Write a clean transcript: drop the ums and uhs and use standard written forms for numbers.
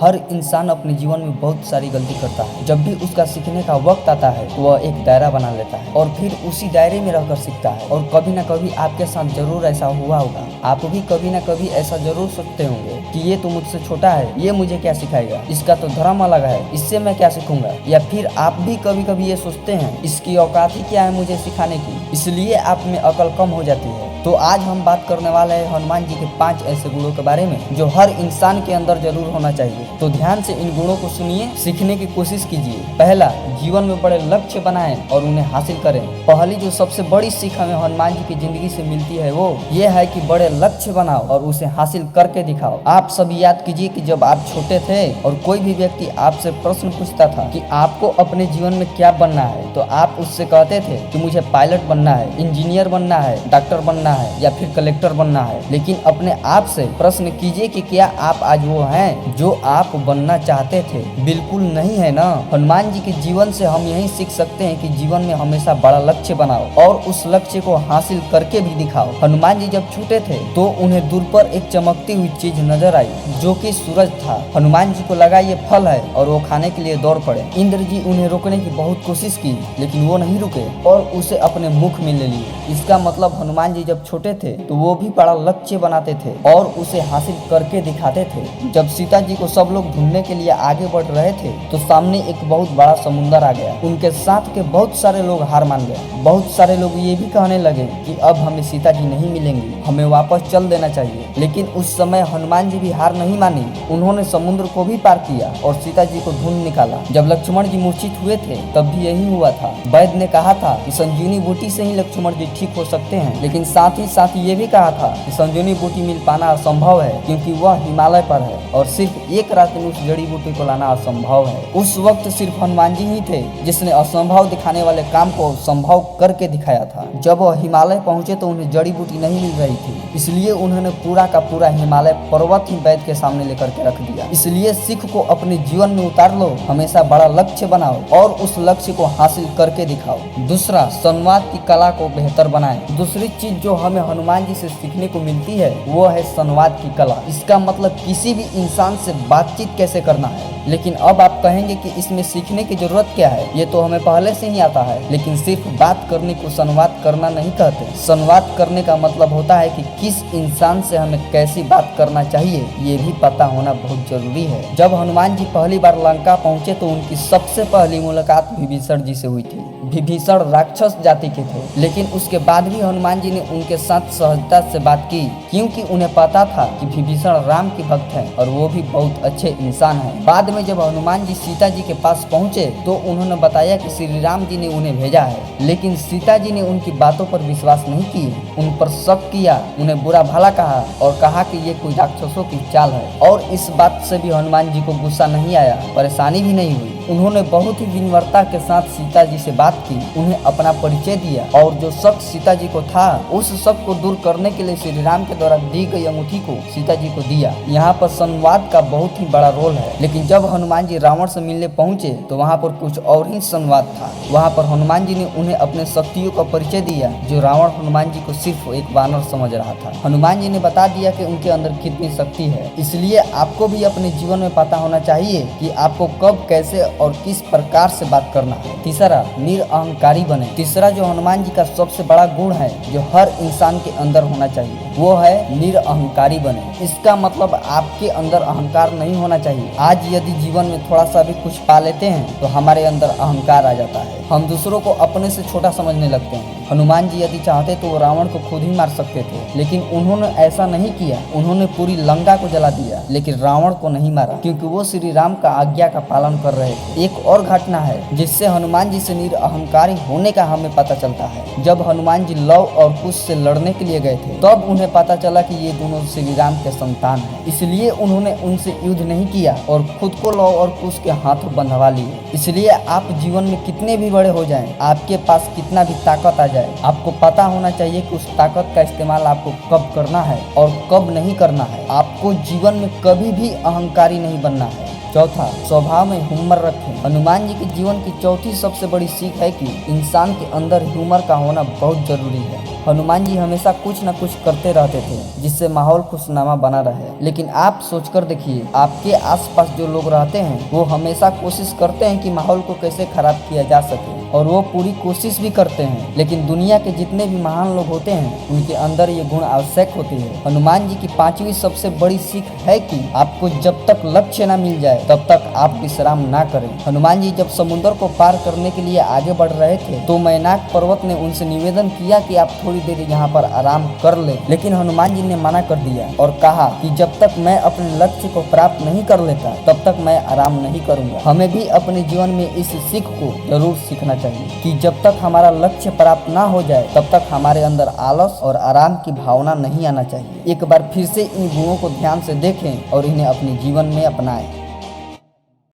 हर इंसान अपने जीवन में बहुत सारी गलती करता है। जब भी उसका सीखने का वक्त आता है तो वह एक दायरा बना लेता है और फिर उसी दायरे में रहकर सीखता है। और कभी ना कभी आपके साथ जरूर ऐसा हुआ होगा। आप भी कभी ना कभी ऐसा जरूर सोचते होंगे कि ये तो मुझसे छोटा है, ये मुझे क्या सिखाएगा, इसका तो धर्म अलग है, इससे मैं क्या सीखूंगा। या फिर आप भी कभी कभी ये सोचते हैं इसकी औकात ही क्या है मुझे सिखाने की, इसलिए आप में अकल कम हो जाती है। तो आज हम बात करने वाले हैं हनुमान जी के 5 ऐसे गुणों के बारे में जो हर इंसान के अंदर जरूर होना चाहिए। तो ध्यान से इन गुणों को सुनिए, सीखने की कोशिश कीजिए। पहला, जीवन में बड़े लक्ष्य बनाएं और उन्हें हासिल करें। पहली जो सबसे बड़ी सीख हमें हनुमान जी की जिंदगी से मिलती है वो ये है कि बड़े लक्ष्य बनाओ और उसे हासिल करके दिखाओ। आप सब याद कीजिए कि जब आप छोटे थे और कोई भी व्यक्ति आपसे प्रश्न पूछता था कि आपको अपने जीवन में क्या बनना है, तो आप उससे कहते थे कि मुझे पायलट बनना है, इंजीनियर बनना है, डॉक्टर बनना है या फिर कलेक्टर बनना है। लेकिन अपने आप से प्रश्न कीजिए कि क्या आप आज वो हैं जो आप बनना चाहते थे? बिल्कुल नहीं है ना। हनुमान जी के जीवन से हम यही सीख सकते हैं कि जीवन में हमेशा बड़ा लक्ष्य बनाओ और उस लक्ष्य को हासिल करके भी दिखाओ। हनुमान जी जब छोटे थे तो उन्हें दूर पर एक चमकती हुई चीज नजर आई जो कि सूरज था। हनुमान जी को लगा ये फल है और वो खाने के लिए दौड़ पड़े। इंद्र जी उन्हें रोकने की बहुत कोशिश की लेकिन वो नहीं रुके और उसे अपने मुख में ले लिए। इसका मतलब हनुमान जी जब छोटे थे तो वो भी बड़ा लक्ष्य बनाते थे और उसे हासिल करके दिखाते थे। जब सीता जी को सब लोग ढूंढने के लिए आगे बढ़ रहे थे तो सामने एक बहुत बड़ा समुंदर आ गया। उनके साथ के बहुत सारे लोग हार मान गए। बहुत सारे लोग ये भी कहने लगे कि अब हमें सीता जी नहीं मिलेंगी, हमें वापस चल देना चाहिए। लेकिन उस समय हनुमान जी भी हार नहीं मानी। उन्होंने समुद्र को भी पार किया और सीता जी को ढूंढ निकाला। जब लक्ष्मण जी मूर्छित हुए थे तब भी यही हुआ था। वैद्य ने कहा था कि संजीवनी बूटी से ही लक्ष्मण जी ठीक हो सकते हैं, लेकिन साथ ही ये भी कहा था कि संजीवनी बूटी मिल पाना असंभव है क्योंकि वह हिमालय पर है और सिर्फ एक रात में उस जड़ी बूटी को लाना असंभव है। उस वक्त सिर्फ हनुमान जी ही थे जिसने असंभव दिखाने वाले काम को संभव करके दिखाया था। जब वह हिमालय पहुंचे तो उन्हें जड़ी बूटी नहीं मिल रही थी, इसलिए उन्होंने पूरा का पूरा हिमालय पर्वत ही वैद्य के सामने लेकर के रख दिया। इसलिए सीख को अपने जीवन में उतार लो, हमेशा बड़ा लक्ष्य बनाओ और उस लक्ष्य को हासिल करके दिखाओ। दूसरा, संवाद की कला को बेहतर बनाएं। दूसरी चीज जो हमें हनुमान जी से सीखने को मिलती है वो है संवाद की कला। इसका मतलब किसी भी इंसान से बातचीत कैसे करना है। लेकिन अब आप कहेंगे कि इसमें सीखने की जरूरत क्या है, ये तो हमें पहले से ही आता है। लेकिन सिर्फ बात करने को संवाद करना नहीं कहते। संवाद करने का मतलब होता है कि किस इंसान से हमें कैसी बात करना चाहिए ये भी पता होना बहुत जरूरी है। जब हनुमान जी पहली बार लंका पहुंचे तो उनकी सबसे पहली मुलाकात विभीषण जी से हुई थी। विभीषण राक्षस जाति के थे, लेकिन उसके बाद भी हनुमान जी ने उनके साथ सहजता से बात की क्योंकि उन्हें पता था कि विभीषण राम के भक्त हैं और वो भी बहुत अच्छे इंसान हैं। बाद में जब हनुमान जी सीता जी के पास पहुंचे तो उन्होंने बताया कि श्री राम जी ने उन्हें भेजा है, लेकिन सीता जी ने उनकी बातों पर विश्वास नहीं किए, उन पर शक किया, उन्हें बुरा भला कहा और कहा कि ये कोई राक्षसों की चाल है। और इस बात से भी हनुमान जी को गुस्सा नहीं आया, परेशानी भी नहीं हुई। उन्होंने बहुत ही विनम्रता के साथ सीता जी से बात की, उन्हें अपना परिचय दिया और जो शक सीता जी को था उस शक को दूर करने के लिए श्री राम के द्वारा दी गई अंगूठी को सीता जी को दिया। यहाँ पर संवाद का बहुत ही बड़ा रोल है। लेकिन जब हनुमान जी रावण से मिलने पहुंचे तो वहाँ पर कुछ और ही संवाद था। वहाँ पर हनुमान जी ने उन्हें अपने शक्तियों का परिचय दिया जो रावण हनुमान जी को सिर्फ एक वानर समझ रहा था। हनुमान जी ने बता दिया कि उनके अंदर कितनी शक्ति है। इसलिए आपको भी अपने जीवन में पता होना चाहिए कि आपको कब, कैसे और किस प्रकार से बात करना है। तीसरा, निरअहंकारी बने। तीसरा जो हनुमान जी का सबसे बड़ा गुण है जो हर इंसान के अंदर होना चाहिए वो है निरअहंकारी बने। इसका मतलब आपके अंदर अहंकार नहीं होना चाहिए। आज यदि जीवन में थोड़ा सा भी कुछ पा लेते हैं तो हमारे अंदर अहंकार आ जाता है, हम दूसरों को अपने से छोटा समझने लगते हैं। हनुमान जी यदि चाहते तो वो रावण को खुद ही मार सकते थे, लेकिन उन्होंने ऐसा नहीं किया। उन्होंने पूरी लंका को जला दिया लेकिन रावण को नहीं मारा क्योंकि वो श्री राम का आज्ञा का पालन कर रहे थे। एक और घटना है जिससे हनुमान जी से निरअहंकारी होने का हमें पता चलता है। जब हनुमान जी लव और कुश से लड़ने के लिए गए थे तब उन्हें पता चला कि ये दोनों श्री राम के संतान हैं, इसलिए उन्होंने उनसे युद्ध नहीं किया और खुद को लव और कुश के हाथों बंधवा लिए। इसलिए आप जीवन में कितने भी बड़े हो जाएं, आपके पास कितना भी ताकत आ जाए, आपको पता होना चाहिए कि उस ताकत का इस्तेमाल आपको कब करना है और कब नहीं करना है। आपको जीवन में कभी भी अहंकारी नहीं बनना है। चौथा, स्वभाव में ह्यूमर रखें। हनुमान जी के जीवन की चौथी सबसे बड़ी सीख है कि इंसान के अंदर ह्यूमर का होना बहुत जरूरी है। हनुमान जी हमेशा कुछ न कुछ करते रहते थे जिससे माहौल खुशनुमा बना रहे। लेकिन आप सोचकर देखिए, आपके आसपास जो लोग रहते हैं वो हमेशा कोशिश करते हैं कि माहौल को कैसे खराब किया जा सके, और वो पूरी कोशिश भी करते हैं। लेकिन दुनिया के जितने भी महान लोग होते हैं उनके अंदर ये गुण आवश्यक होती है। हनुमान जी की पांचवी सबसे बड़ी सीख है कि आपको जब तक लक्ष्य न मिल जाए तब तक आप विश्राम ना करें। हनुमान जी जब समुद्र को पार करने के लिए आगे बढ़ रहे थे तो मैनाक पर्वत ने उनसे निवेदन किया कि आप थोड़ी देर यहाँ पर आराम कर लें, लेकिन हनुमान जी ने मना कर दिया और कहा कि जब तक मैं अपने लक्ष्य को प्राप्त नहीं कर लेता तब तक मैं आराम नहीं करूंगा। हमें भी अपने जीवन में इस सीख को जरूर सीखना चाहिए कि जब तक हमारा लक्ष्य प्राप्त ना हो जाए तब तक हमारे अंदर आलस और आराम की भावना नहीं आना चाहिए। एक बार फिर से इन गुणों को ध्यान से देखें और इन्हें अपने जीवन में अपनाएं।